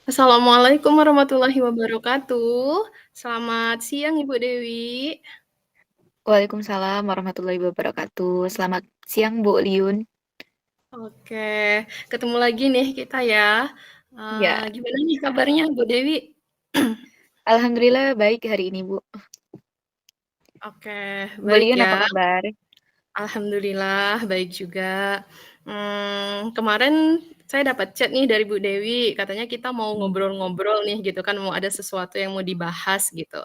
Assalamualaikum warahmatullahi wabarakatuh. Selamat siang Ibu Dewi. Waalaikumsalam warahmatullahi wabarakatuh. Selamat siang, Bu Liun. Oke, ketemu lagi nih kita ya. Ya, Gimana nih kabarnya Bu Dewi? alhamdulillah baik hari ini, Bu. Oke, Bu baik Liun apa ya. kabar? Alhamdulillah baik juga. Kemarin saya dapat chat nih dari Bu Dewi, katanya kita mau Hmm, ngobrol-ngobrol nih gitu kan, mau ada sesuatu yang mau dibahas gitu.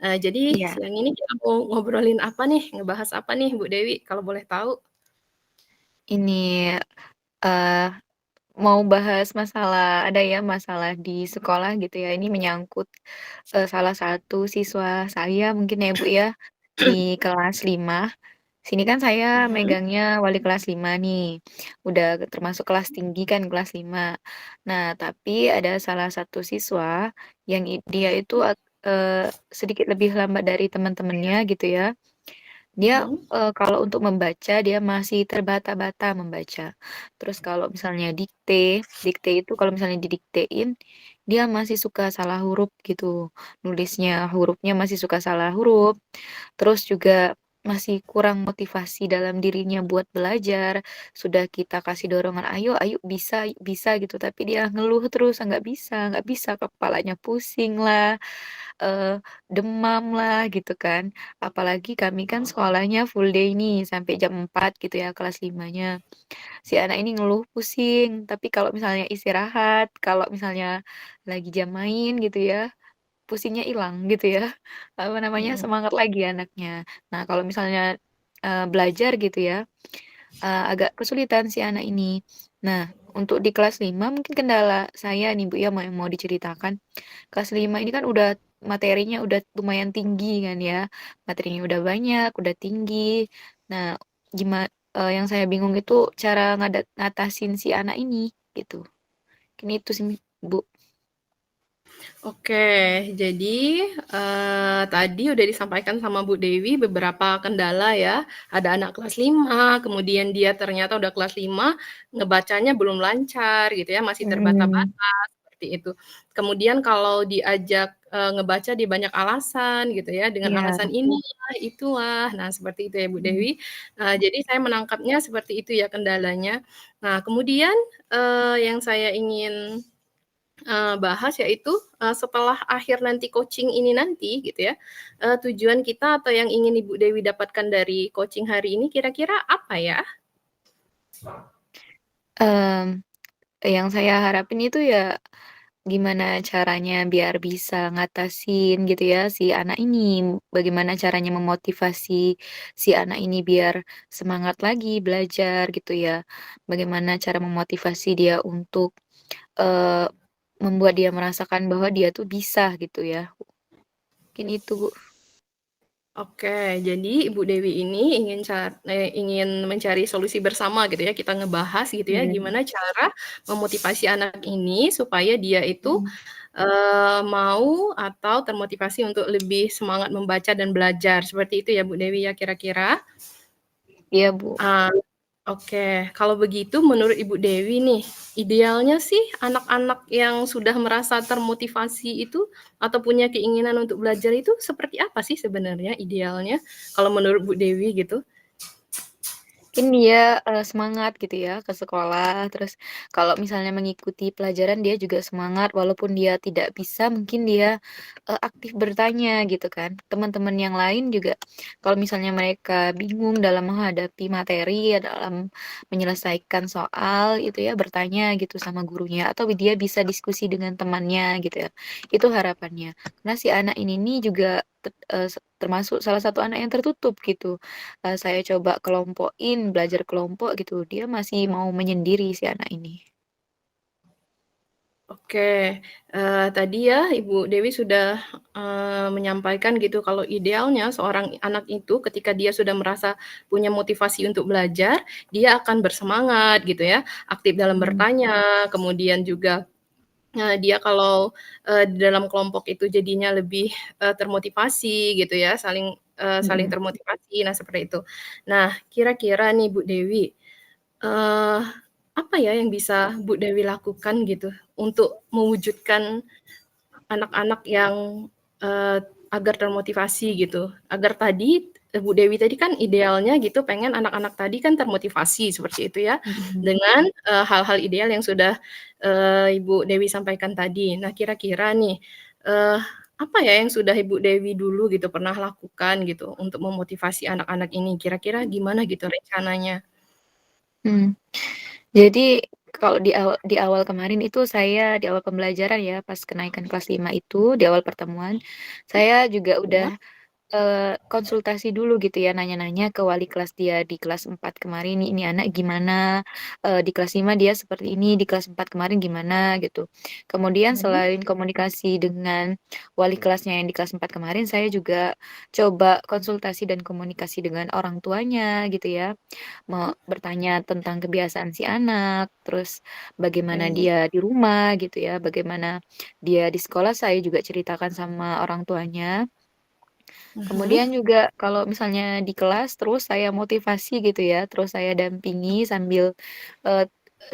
Jadi Iya, siang ini kita mau ngobrolin apa nih? Ngebahas apa nih Bu Dewi kalau boleh tahu? ini eh mau bahas masalah ada ya masalah di sekolah gitu ya. Ini menyangkut salah satu siswa saya mungkin ya, Bu ya, di kelas 5. Sini kan saya Mhm. megangnya wali kelas 5 nih. Udah termasuk kelas tinggi kan kelas 5. Nah, tapi ada salah satu siswa yang dia itu sedikit lebih lambat dari teman-temannya gitu ya. Dia Mhm. kalau untuk membaca dia masih terbata-bata membaca. Terus kalau misalnya dikte itu kalau misalnya didiktein dia masih suka salah huruf gitu. Nulisnya hurufnya masih suka salah huruf. Terus juga masih kurang motivasi dalam dirinya buat belajar. Sudah kita kasih dorongan, ayo, ayo bisa, bisa gitu. Tapi dia ngeluh terus, nggak bisa, kepalanya pusing lah, eh, demam lah gitu kan. Apalagi kami kan sekolahnya full day nih, sampai jam 4 gitu ya kelas limanya. Si anak ini ngeluh pusing, tapi kalau misalnya istirahat, kalau misalnya lagi jam main gitu ya, pusingnya hilang gitu ya. Apa namanya, Mhm. semangat lagi anaknya. Nah, kalau misalnya belajar gitu ya, agak kesulitan si anak ini. Nah, untuk di kelas 5 mungkin kendala saya nih Bu ya mau diceritakan. Kelas 5 ini kan udah materinya udah lumayan tinggi kan ya. Materinya udah banyak, udah tinggi. Nah, gimana yang saya bingung itu cara ngatasin si anak ini gitu. Ini itu sih Bu. Oke, jadi, tadi udah disampaikan sama Bu Dewi beberapa kendala ya. Ada anak kelas 5, kemudian dia ternyata udah kelas 5, ngebacanya belum lancar gitu ya, masih Hmm, terbata-bata, seperti itu. Kemudian kalau diajak, ngebaca dia banyak alasan gitu ya, dengan iya. alasan inilah, itulah. Nah, seperti itu ya Bu Hmm. Dewi. Jadi saya menangkapnya seperti itu ya kendalanya. Nah, kemudian, yang saya ingin bahas yaitu, setelah akhir nanti coaching ini nanti gitu ya, tujuan kita atau yang ingin Ibu Dewi dapatkan dari coaching hari ini kira-kira apa ya? Em, yang saya harapin itu ya gimana caranya biar bisa ngatasin gitu ya si anak ini, bagaimana caranya memotivasi si anak ini biar semangat lagi belajar gitu ya. Bagaimana cara memotivasi dia untuk eh, membuat dia merasakan bahwa dia tuh bisa gitu ya. Mungkin itu, Bu. Oke, jadi Ibu Dewi ini ingin mencari solusi bersama gitu ya, kita ngebahas gitu ya, Iya. gimana cara memotivasi anak ini supaya dia itu, Mm. mau atau termotivasi untuk lebih semangat membaca dan belajar, seperti itu ya Bu Dewi ya kira-kira? Iya, Bu. Ah, oke, kalau begitu menurut Ibu Dewi nih, idealnya sih anak-anak yang sudah merasa termotivasi itu atau punya keinginan untuk belajar itu seperti apa sih sebenarnya idealnya? Kalau menurut Bu Dewi gitu? Mungkin dia semangat gitu ya ke sekolah, terus kalau misalnya mengikuti pelajaran dia juga semangat walaupun dia tidak bisa, mungkin dia aktif bertanya gitu kan. Teman-teman yang lain juga kalau misalnya mereka bingung dalam menghadapi materi, dalam menyelesaikan soal itu ya bertanya gitu sama gurunya atau dia bisa diskusi dengan temannya gitu ya. Itu harapannya. Karena si anak ini nih juga termasuk salah satu anak yang tertutup gitu. Saya coba kelompokin, belajar kelompok gitu, dia masih mau menyendiri si anak ini. Oke, tadi ya Ibu Dewi sudah, menyampaikan gitu kalau idealnya seorang anak itu ketika dia sudah merasa punya motivasi untuk belajar, dia akan bersemangat gitu ya, aktif dalam Mhm, bertanya, kemudian juga dia kalau, di dalam kelompok itu jadinya lebih, termotivasi gitu ya, saling mhm. termotivasi, nah seperti itu. Nah, kira-kira nih Bu Dewi, eee, apa ya yang bisa Bu Dewi lakukan gitu untuk mewujudkan anak-anak yang, agar termotivasi gitu, agar tadi, Bu Dewi tadi kan idealnya gitu pengen anak-anak tadi kan termotivasi seperti itu ya, Mhm. dengan, hal-hal ideal yang sudah, Ibu Dewi sampaikan tadi. Nah kira-kira nih, eee, apa ya yang sudah Ibu Dewi dulu gitu pernah lakukan gitu untuk memotivasi anak-anak ini, kira-kira gimana gitu rencananya? Mmm. Jadi kalau di awal kemarin itu saya di awal pembelajaran ya, pas kenaikan kelas 5 itu, di awal pertemuan, saya juga udah Ya, konsultasi dulu gitu ya, nanya-nanya ke wali kelas dia di kelas 4 kemarin, "Ini anak gimana? Di kelas 5 dia seperti ini, di kelas 4 kemarin gimana?" Gitu. Kemudian mhm, selain komunikasi dengan wali kelasnya yang di kelas 4 kemarin, saya juga coba konsultasi dan komunikasi dengan orang tuanya gitu ya, bertanya tentang kebiasaan si anak, terus bagaimana baik, dia di rumah gitu ya, bagaimana dia di sekolah, saya juga ceritakan sama orang tuanya. mhm, Kemudian juga kalau misalnya di kelas terus saya motivasi gitu ya, terus saya dampingi eee,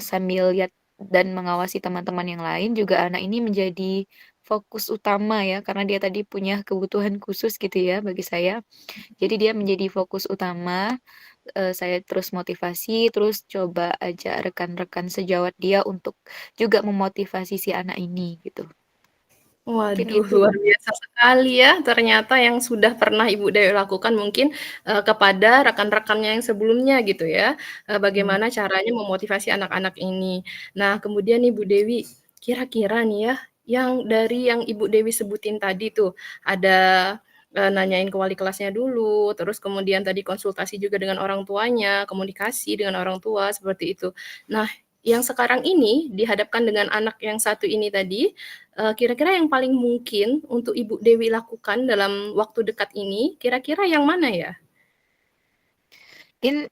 sambil lihat dan mengawasi teman-teman yang lain juga anak ini menjadi fokus utama ya, karena dia tadi punya kebutuhan khusus gitu ya bagi saya. Jadi dia menjadi fokus utama, saya terus motivasi, terus coba ajak rekan-rekan sejawat dia untuk juga memotivasi si anak ini gitu. Mungkin waduh itu, luar Mbak. biasa sekali ya ternyata yang sudah pernah Ibu Dewi lakukan mungkin, kepada rekan-rekannya yang sebelumnya gitu ya, Mmm. bagaimana caranya memotivasi anak-anak ini. Nah kemudian nih Bu Dewi, kira-kira nih ya, yang dari yang Ibu Dewi sebutin tadi tuh, ada, nanyain ke wali kelasnya dulu, terus kemudian tadi konsultasi juga dengan orang tuanya, komunikasi dengan orang tua, seperti itu. Nah, yang sekarang ini dihadapkan dengan anak yang satu ini tadi, kira-kira yang paling mungkin untuk Ibu Dewi lakukan dalam waktu dekat ini, kira-kira yang mana ya? Mungkin,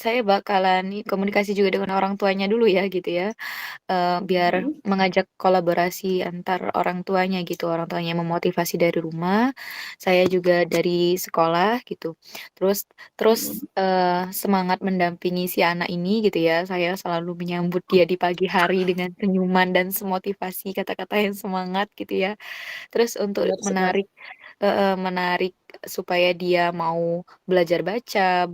saya bakalan komunikasi juga dengan orang tuanya dulu ya gitu ya, biar Mhm, mengajak kolaborasi antar orang tuanya gitu, orang tuanya memotivasi dari rumah, saya juga dari sekolah gitu. Terus terus, mhm. semangat mendampingi si anak ini gitu ya, saya selalu menyambut dia di pagi hari dengan senyuman dan semotivasi kata-kata yang semangat gitu ya. Terus untuk Benar sekali. menarik supaya dia mau belajar baca,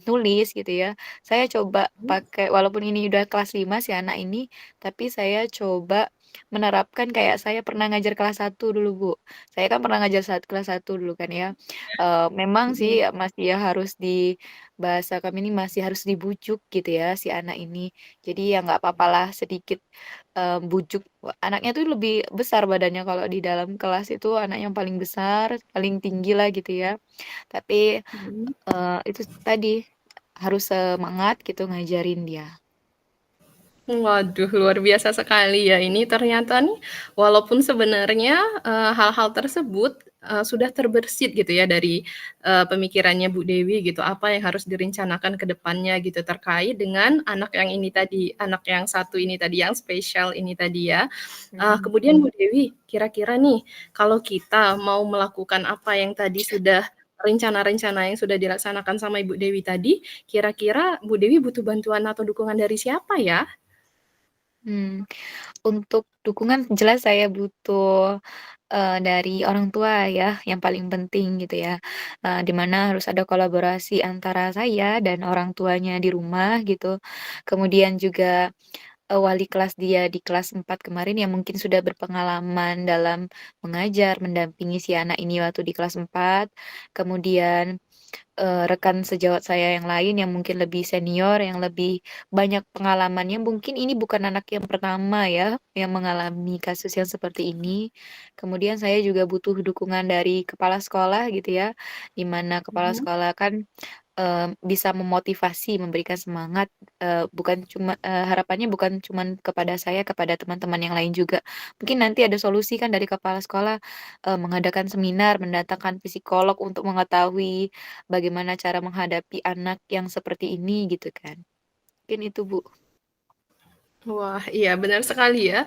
nulis gitu ya. Saya coba Mhm, pakai walaupun ini udah kelas 5 si anak ini, tapi saya coba menerapkan kayak saya pernah ngajar kelas 1 dulu, Bu. Saya kan pernah ngajar kelas 1 dulu kan ya. Memang mhm. sih masih ya harus bahasa kami ini masih harus dibujuk gitu ya si anak ini. Jadi ya nggak papalah sedikit bujuk anaknya tuh lebih besar badannya kalau di dalam kelas itu anak yang paling besar, paling tinggi lah gitu ya. Tapi, Mhm. itu tadi, harus semangat gitu ngajarin dia. Waduh, luar biasa sekali ya. Ini ternyata nih, walaupun sebenarnya, hal-hal tersebut, sudah terbersit gitu ya dari, pemikirannya Bu Dewi gitu, apa yang harus direncanakan ke depannya gitu, terkait dengan anak yang ini tadi, anak yang satu ini tadi, yang spesial ini tadi ya. Mhm. Kemudian Bu Dewi, kira-kira nih, kalau kita mau melakukan apa yang tadi sudah rencana-rencana yang sudah dilaksanakan sama Ibu Dewi tadi, kira-kira Bu Dewi butuh bantuan atau dukungan dari siapa ya? Mmm, untuk dukungan jelas saya butuh, dari orang tua ya, yang paling penting gitu ya, di mana harus ada kolaborasi antara saya dan orang tuanya di rumah gitu. Kemudian juga wali kelas dia di kelas 4 kemarin yang mungkin sudah berpengalaman dalam mengajar, mendampingi si anak ini waktu di kelas 4. Kemudian, rekan sejawat saya yang lain yang mungkin lebih senior, yang lebih banyak pengalamannya, mungkin ini bukan anak yang pertama ya, yang mengalami kasus yang seperti ini. Kemudian saya juga butuh dukungan dari kepala sekolah gitu ya, di mana kepala Mhm. sekolah kan bisa memotivasi, memberikan semangat, harapannya bukan cuman kepada saya, kepada teman-teman yang lain juga. Mungkin nanti ada solusi kan dari kepala sekolah, mengadakan seminar, mendatangkan psikolog untuk mengetahui bagaimana cara menghadapi anak yang seperti ini gitu kan. Mungkin itu, Bu. Wah, iya benar sekali ya,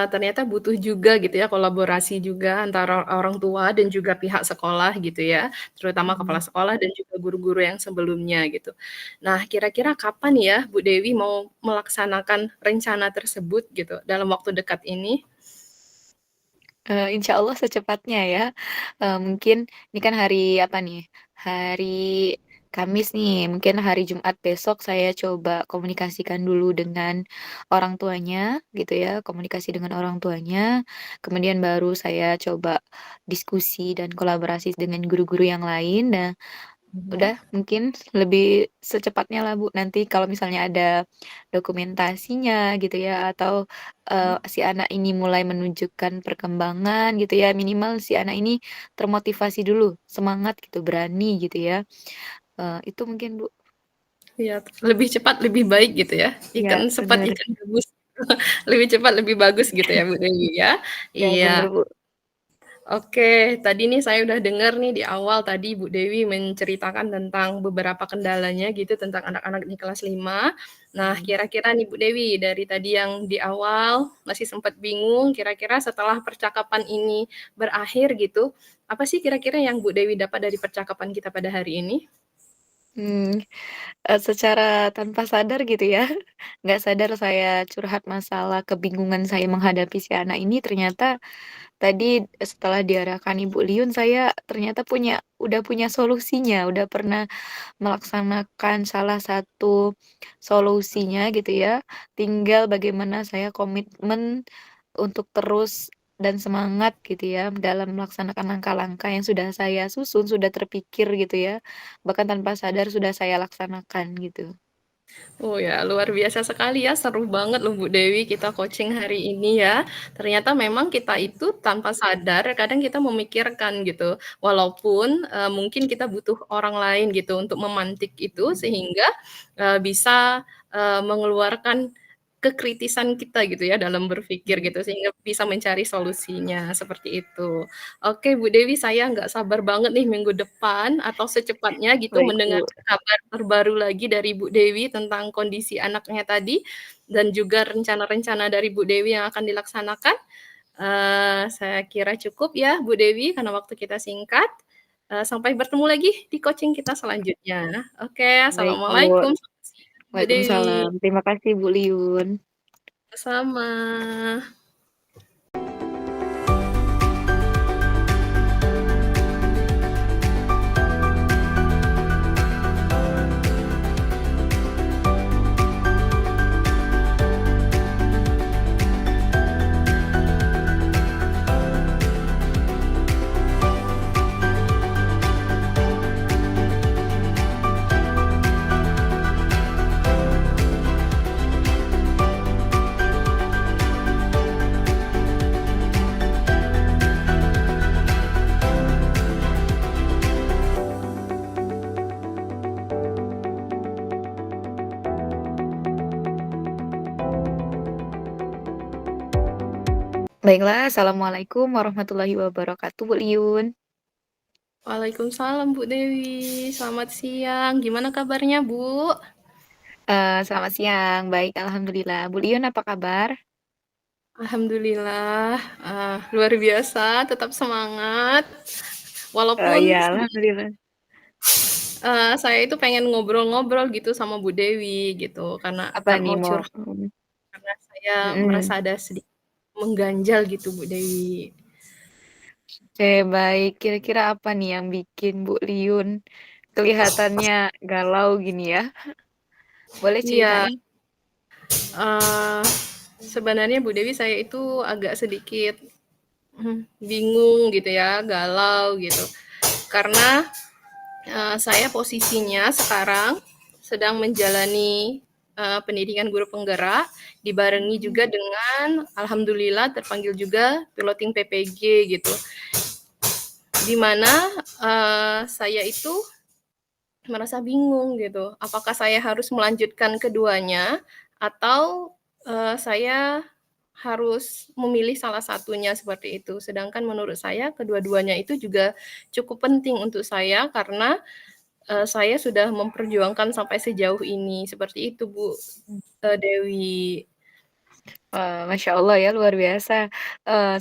ternyata butuh juga gitu ya kolaborasi juga antara orang tua dan juga pihak sekolah gitu ya, terutama kepala Mhm. sekolah dan juga guru-guru yang sebelumnya gitu. Nah, kira-kira kapan ya Bu Dewi mau melaksanakan rencana tersebut gitu, dalam waktu dekat ini? Insya Allah secepatnya ya, mungkin ini kan hari apa nih, hari Kamis nih, mungkin hari Jumat besok saya coba komunikasikan dulu dengan orang tuanya gitu ya, komunikasi dengan orang tuanya, kemudian baru saya coba diskusi dan kolaborasi dengan guru-guru yang lain. Nah, udah Mhm. mungkin lebih secepatnya lah Bu, nanti kalau misalnya ada dokumentasinya gitu ya atau, si anak ini mulai menunjukkan perkembangan gitu ya, minimal si anak ini termotivasi dulu, semangat gitu, berani gitu ya, itu mungkin Bu. Iya, lebih cepat lebih baik gitu ya, Iya ikan cepat bener, ikan gabus, lebih cepat lebih bagus gitu ya Bu Dewi ya? iya bener Iya. Bu. Oke, tadi nih saya udah dengar nih di awal tadi Bu Dewi menceritakan tentang beberapa kendalanya gitu tentang anak-anak di kelas 5. Nah, Mhm. kira-kira nih Bu Dewi dari tadi yang di awal masih sempat bingung, kira-kira setelah percakapan ini berakhir gitu, apa sih kira-kira yang Bu Dewi dapat dari percakapan kita pada hari ini? Mmm, secara tanpa sadar gitu ya, nggak sadar saya curhat masalah kebingungan saya menghadapi si anak ini ternyata tadi setelah diarahkan Ibu Liun, saya ternyata udah punya solusinya, udah pernah melaksanakan salah satu solusinya gitu ya. Tinggal bagaimana saya komitmen untuk terus dan semangat gitu ya dalam melaksanakan langkah-langkah yang sudah saya susun, sudah terpikir gitu ya. Bahkan tanpa sadar sudah saya laksanakan gitu. Oh ya, luar biasa sekali ya, seru banget loh Bu Dewi kita coaching hari ini ya. Ternyata memang kita itu tanpa sadar kadang kita memikirkan gitu, walaupun, mungkin kita butuh orang lain gitu untuk memantik itu sehingga, bisa, mengeluarkan kekritisan kita gitu ya dalam berpikir Mhm. gitu, sehingga bisa mencari solusinya, seperti itu. Oke Bu Dewi, saya nggak sabar banget nih minggu depan atau secepatnya gitu Baik, mendengar Bu. kabar terbaru lagi dari Bu Dewi tentang kondisi anaknya tadi, dan juga rencana-rencana dari Bu Dewi yang akan dilaksanakan. Saya kira cukup ya Bu Dewi, karena waktu kita singkat. Sampai bertemu lagi di coaching kita selanjutnya. Oke, Baik, Bu. assalamualaikum, selamat siang Bu Waalaikumsalam. Dewi. Terima kasih Bu Liun. Sama. Baiklah, assalamualaikum warahmatullahi wabarakatuh, Bu Liun. Waalaikumsalam Bu Dewi, selamat siang. Gimana kabarnya Bu? Selamat siang, baik alhamdulillah. Bu Liun apa kabar? Alhamdulillah, luar biasa, tetap semangat. Walaupun Iya alhamdulillah. saya itu pengen ngobrol-ngobrol gitu sama Bu Dewi gitu, karena Apa nih mau mau curhat, karena saya merasa mhm, ada sedikit mengganjal gitu Bu Dewi. oke baik. Kira-kira apa nih yang bikin Bu Liun kelihatannya galau gini ya? Boleh Iya, ceritain? eee, sebenarnya Bu Dewi saya itu agak sedikit, bingung gitu ya, galau gitu. Karena saya posisinya sekarang sedang menjalani, pendidikan guru penggerak, dibarengi Mhm. juga dengan alhamdulillah terpanggil juga piloting PPG gitu. Di mana, saya itu merasa bingung gitu, apakah saya harus melanjutkan keduanya atau, saya harus memilih salah satunya seperti itu. Sedangkan menurut saya kedua-duanya itu juga cukup penting untuk saya karena saya sudah memperjuangkan sampai sejauh ini, seperti itu Bu, Dewi. Masya Allah ya, luar biasa.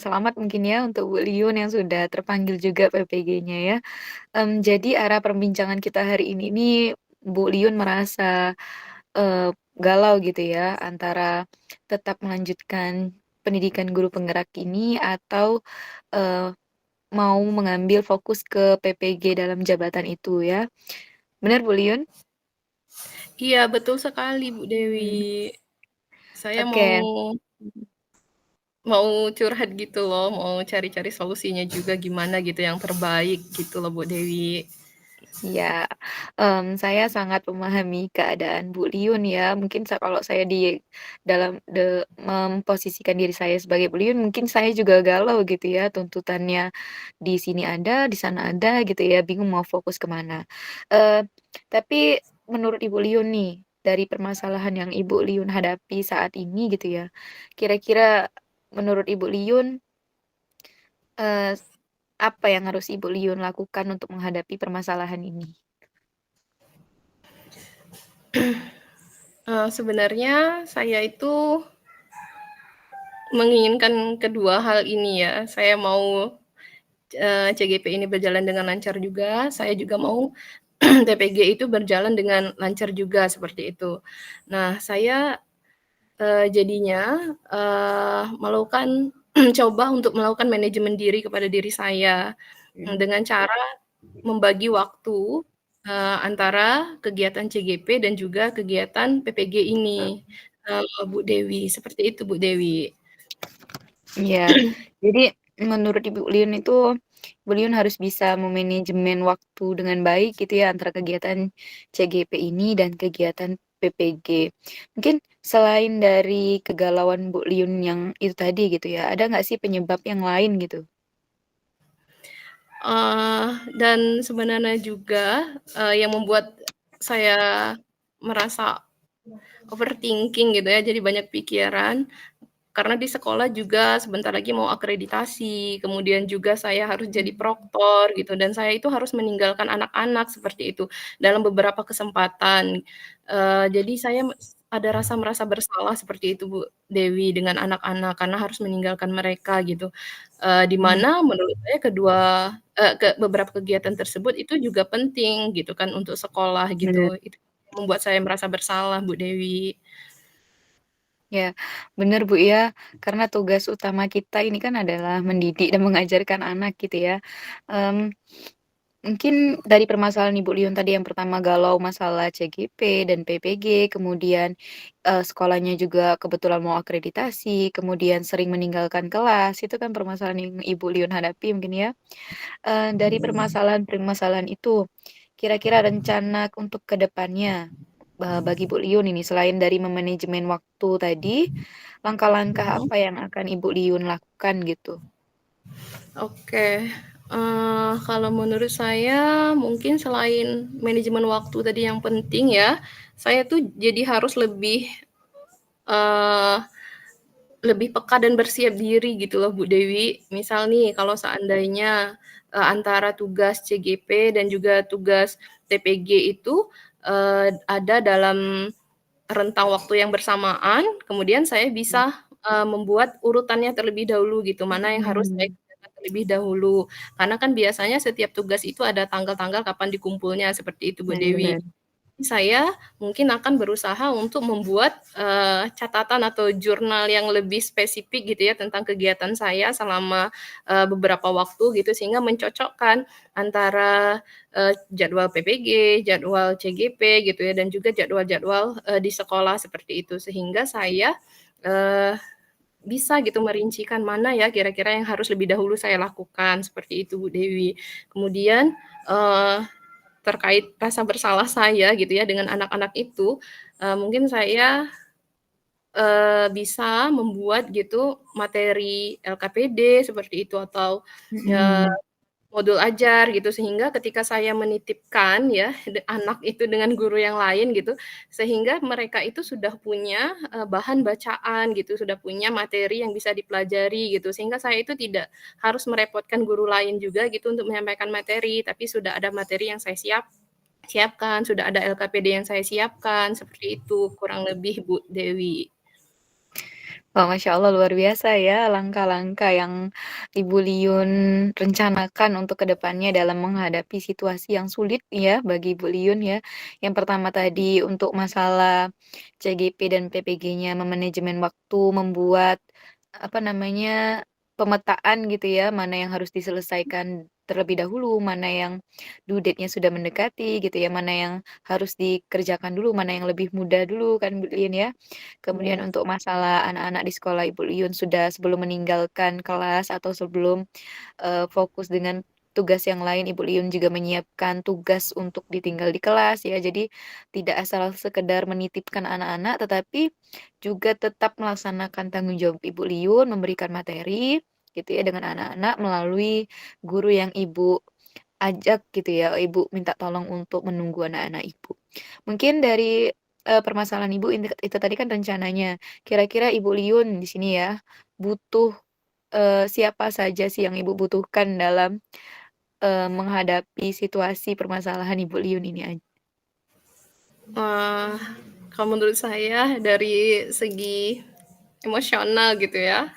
Selamat mungkin ya untuk Bu Liun yang sudah terpanggil juga PPG-nya ya. Jadi arah perbincangan kita hari ini nih, Bu Liun merasa, galau gitu ya, antara tetap melanjutkan pendidikan guru penggerak ini atau, eee, mau mengambil fokus ke PPG dalam jabatan itu ya. Benar Bu Liun? Iya, betul sekali, Bu Dewi. Mhm. Saya mau Oke. Mhm. mau curhat gitu loh, mau cari-cari solusinya juga gimana gitu yang terbaik gitu loh, Bu Dewi. Iya, saya sangat memahami keadaan Bu Liun ya. Mungkin kalau saya di dalam memposisikan diri saya sebagai Bu Liun, mungkin saya juga galau gitu ya, tuntutannya di sini ada, di sana ada gitu ya, bingung mau fokus kemana. Tapi menurut Ibu Liun nih, dari permasalahan yang Ibu Liun hadapi saat ini gitu ya, kira-kira menurut Ibu Liun, eee, apa yang harus Ibu Liun lakukan untuk menghadapi permasalahan ini? Sebenarnya saya itu menginginkan kedua hal ini ya. Saya mau, CGP ini berjalan dengan lancar juga, saya juga mau TPG itu berjalan dengan lancar juga, seperti itu. Nah, saya, jadinya, melakukan coba untuk melakukan manajemen diri kepada diri saya, dengan cara membagi waktu, antara kegiatan CGP dan juga kegiatan PPG ini, Bu Dewi, seperti itu Bu Dewi. Iya, jadi menurut Ibu Liun itu, Ibu Liun harus bisa memanajemen waktu dengan baik gitu ya antara kegiatan CGP ini dan kegiatan PPG. Mungkin selain dari kegalauan Bu Liun yang itu tadi gitu ya, ada nggak sih penyebab yang lain gitu? Dan sebenarnya juga, yang membuat saya merasa overthinking gitu ya, jadi banyak pikiran, karena di sekolah juga sebentar lagi mau akreditasi, kemudian juga saya harus jadi proktor gitu, dan saya itu harus meninggalkan anak-anak seperti itu, dalam beberapa kesempatan. Jadi saya ada rasa merasa bersalah seperti itu, Bu Dewi, dengan anak-anak, karena harus meninggalkan mereka gitu. Di Mmm, mana menurut saya beberapa kegiatan tersebut itu juga penting gitu kan untuk sekolah bener. gitu. Itu membuat saya merasa bersalah, Bu Dewi. Ya, bener Bu ya, karena tugas utama kita ini kan adalah mendidik dan mengajarkan anak gitu ya. Mmm Mungkin dari permasalahan Ibu Liun tadi yang pertama galau masalah CGP dan PPG, kemudian, sekolahnya juga kebetulan mau akreditasi, kemudian sering meninggalkan kelas, itu kan permasalahan yang Ibu Liun hadapi mungkin ya. Dari permasalahan-permasalahan itu, kira-kira rencana untuk ke depannya, bagi Ibu Liun ini selain dari memanajemen waktu tadi, langkah-langkah apa yang akan Ibu Liun lakukan gitu? Oke, kalau menurut saya mungkin selain manajemen waktu tadi yang penting ya, saya tuh jadi harus eee, lebih peka dan bersiap diri gitu loh Bu Dewi. Misal nih kalau seandainya, antara tugas CGP dan juga tugas TPG itu, ada dalam rentang waktu yang bersamaan, kemudian saya bisa, membuat urutannya terlebih dahulu gitu, mana yang harus saya Mhm, kerjakan terlebih dahulu. Karena kan biasanya setiap tugas itu ada tanggal-tanggal kapan dikumpulnya, seperti itu Bu Dewi. bener. Saya mungkin akan berusaha untuk membuat, catatan atau jurnal yang lebih spesifik gitu ya tentang kegiatan saya selama, beberapa waktu gitu sehingga mencocokkan antara, jadwal PPG, jadwal CGP gitu ya dan juga jadwal-jadwal, di sekolah seperti itu. Sehingga saya, eee, bisa gitu merincikan mana ya kira-kira yang harus lebih dahulu saya lakukan, seperti itu Bu Dewi. Kemudian, eee terkait rasa bersalah saya gitu ya dengan anak-anak itu, mungkin saya, bisa membuat gitu materi LKPD seperti itu atau, eee, Mhm. modul ajar gitu sehingga ketika saya menitipkan ya anak itu dengan guru yang lain gitu, sehingga mereka itu sudah punya, bahan bacaan gitu, sudah punya materi yang bisa dipelajari gitu, sehingga saya itu tidak harus merepotkan guru lain juga gitu untuk menyampaikan materi, tapi sudah ada materi yang saya siapkan, sudah ada LKPD yang saya siapkan, seperti itu kurang lebih Bu Dewi. Wah, Masya Allah luar biasa ya langkah-langkah yang Ibu Liun rencanakan untuk kedepannya dalam menghadapi situasi yang sulit ya bagi Ibu Liun ya. Yang pertama tadi untuk masalah CGP dan PPG-nya memanajemen waktu, membuat apa namanya pemetaan gitu ya, mana yang harus diselesaikan terlebih dahulu, mana yang due date-nya sudah mendekati gitu ya, mana yang harus dikerjakan dulu, mana yang lebih mudah dulu kan Bu Liun ya. Kemudian Iya. untuk masalah anak-anak di sekolah Ibu Liun sudah sebelum meninggalkan kelas atau sebelum, fokus dengan tugas yang lain, Ibu Liun juga menyiapkan tugas untuk ditinggal di kelas ya. Jadi tidak asal sekedar menitipkan anak-anak, tetapi juga tetap melaksanakan tanggung jawab Ibu Liun, memberikan materi gitu ya dengan anak-anak melalui guru yang Ibu ajak gitu ya, Ibu minta tolong untuk menunggu anak-anak Ibu. Mungkin dari, permasalahan Ibu itu tadi kan rencananya. Kira-kira Ibu Liun di sini ya, butuh, siapa saja sih yang Ibu butuhkan dalam, menghadapi situasi permasalahan Ibu Liun ini Wah, kalau menurut saya dari segi emosional gitu ya,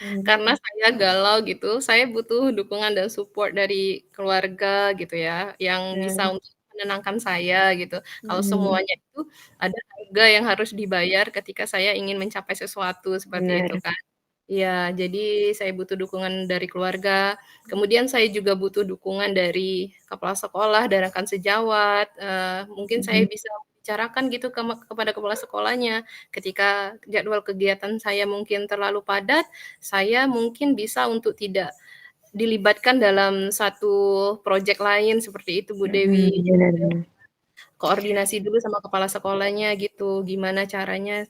Mhm, karena saya galau gitu, saya butuh dukungan dan support dari keluarga gitu ya, yang bisa bener, untuk menenangkan saya gitu. Kalau mhm, semuanya itu ada harga yang harus dibayar ketika saya ingin mencapai sesuatu, seperti itu bener, kan. Iya, jadi saya butuh dukungan dari keluarga, kemudian saya juga butuh dukungan dari kepala sekolah dan rekan sejawat, mungkin saya mhm, bisa bicarakan gitu kepada kepala sekolahnya, ketika jadwal kegiatan saya mungkin terlalu padat, saya mungkin bisa untuk tidak dilibatkan dalam satu project lain, seperti itu Bu mhm, Dewi. Jadi bener saya bener, koordinasi dulu sama kepala sekolahnya gitu, gimana caranya,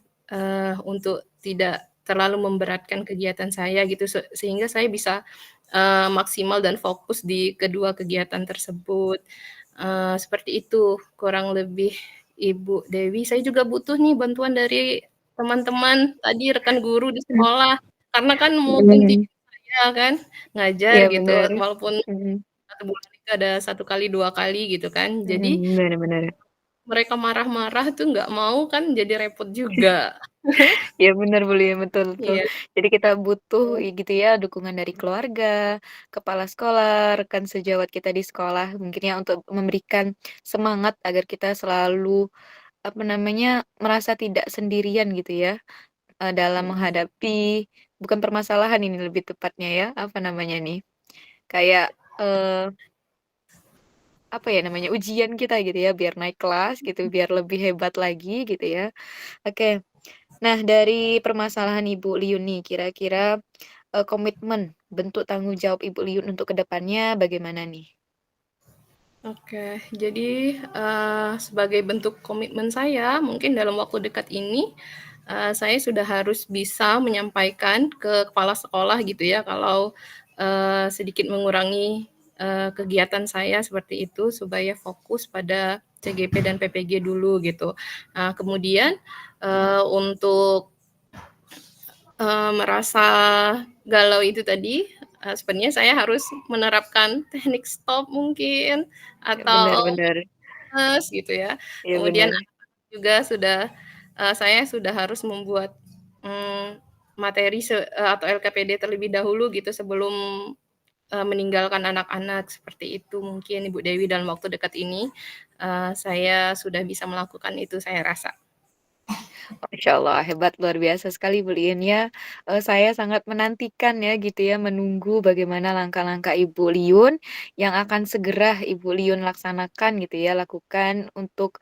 untuk tidak terlalu memberatkan kegiatan saya gitu, sehingga saya bisa, maksimal dan fokus di kedua kegiatan tersebut. Seperti itu kurang lebih Ibu Dewi. Saya juga butuh nih bantuan dari teman-teman tadi, rekan guru di mhm, sekolah, karena kan mau mhm, gantian saya kan ngajar iya gitu, bener, walaupun mhm, 1 bulan itu ada 1 kali, 2 kali gitu kan. Jadi mhm, bener bener. mereka marah-marah tuh nggak mau kan jadi repot juga. Iya bener Beli, betul betul. Iya, Jadi kita butuh betul. gitu ya dukungan dari keluarga, kepala sekolah, rekan sejawat kita di sekolah mungkin ya untuk memberikan semangat agar kita selalu, apa namanya, merasa tidak sendirian gitu ya, dalam Mhm. menghadapi bukan permasalahan ini lebih tepatnya ya, apa namanya nih, kayak, apa ya namanya, ujian kita gitu ya biar naik kelas gitu, biar lebih hebat lagi gitu ya. Oke. Nah, dari permasalahan Ibu Liun nih, kira-kira, komitmen bentuk tanggung jawab Ibu Liun untuk kedepannya bagaimana nih? Oke, jadi, sebagai bentuk komitmen saya mungkin dalam waktu dekat ini, saya sudah harus bisa menyampaikan ke kepala sekolah gitu ya kalau, sedikit mengurangi, kegiatan saya seperti itu supaya fokus pada CGP dan PPG dulu gitu. Kemudian, untuk merasa galau itu tadi, sebenarnya saya harus menerapkan teknik stop mungkin Bener atau bener, mindfulness gitu ya. iya Kemudian bener, juga saya sudah harus membuat, materi atau LKPD terlebih dahulu gitu sebelum, meninggalkan anak-anak, seperti itu mungkin Ibu Dewi dalam waktu dekat ini, saya sudah bisa melakukan itu saya rasa. Masya Allah hebat luar biasa sekali Bu Liun ya, saya sangat menantikan ya gitu ya, menunggu bagaimana langkah-langkah Ibu Liun yang akan segera Ibu Liun laksanakan gitu ya, lakukan untuk,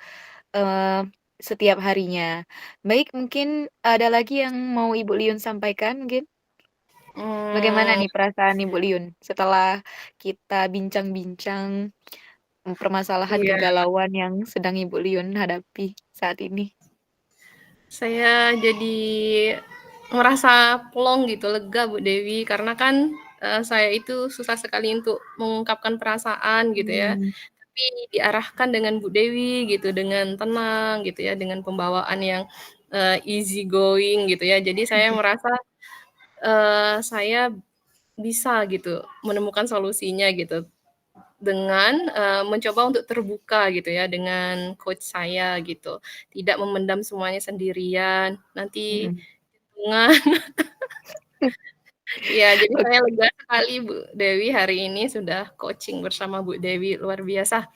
setiap harinya. Baik mungkin ada lagi yang mau Ibu Liun sampaikan mungkin? Bagaimana Mmm, nih perasaan Ibu Liun setelah kita bincang-bincang, permasalahan iya. kegalauan yang sedang Ibu Liun hadapi saat ini? Saya jadi ngerasa plong gitu, lega Bu Dewi, karena kan, saya itu susah sekali untuk mengungkapkan perasaan gitu ya, Mmm, tapi diarahkan dengan Bu Dewi gitu, dengan tenang gitu ya, dengan pembawaan yang, easy going gitu ya. Jadi saya mhm merasa, saya bisa gitu menemukan solusinya gitu. Dengan, mencoba untuk terbuka gitu ya dengan coach saya gitu, tidak memendam semuanya sendirian, nanti mhm lingkungan. Iya, jadi Ok saya lega sekali Bu Dewi hari ini sudah coaching bersama Bu Dewi, luar biasa.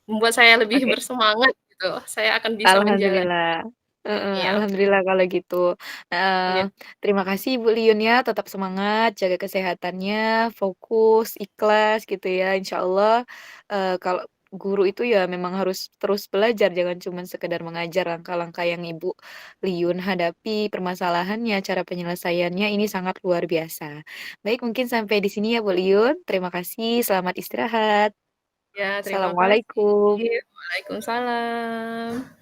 Membuat saya lebih oke. bersemangat gitu, saya akan bisa menjalani Alhamdulillah, heeh, iya alhamdulillah kalau gitu. iya Terima kasih Ibu Liun ya, tetap semangat, jaga kesehatannya, fokus, ikhlas gitu ya, insyaallah, kalau guru itu ya memang harus terus belajar, jangan cuman sekedar mengajar. Langkah-langkah yang Ibu Liun hadapi, permasalahannya, cara penyelesaiannya ini sangat luar biasa. Baik, mungkin sampai di sini ya Bu Liun, terima kasih, selamat istirahat. iya, terima kasih. Assalamualaikum. Waalaikumsalam.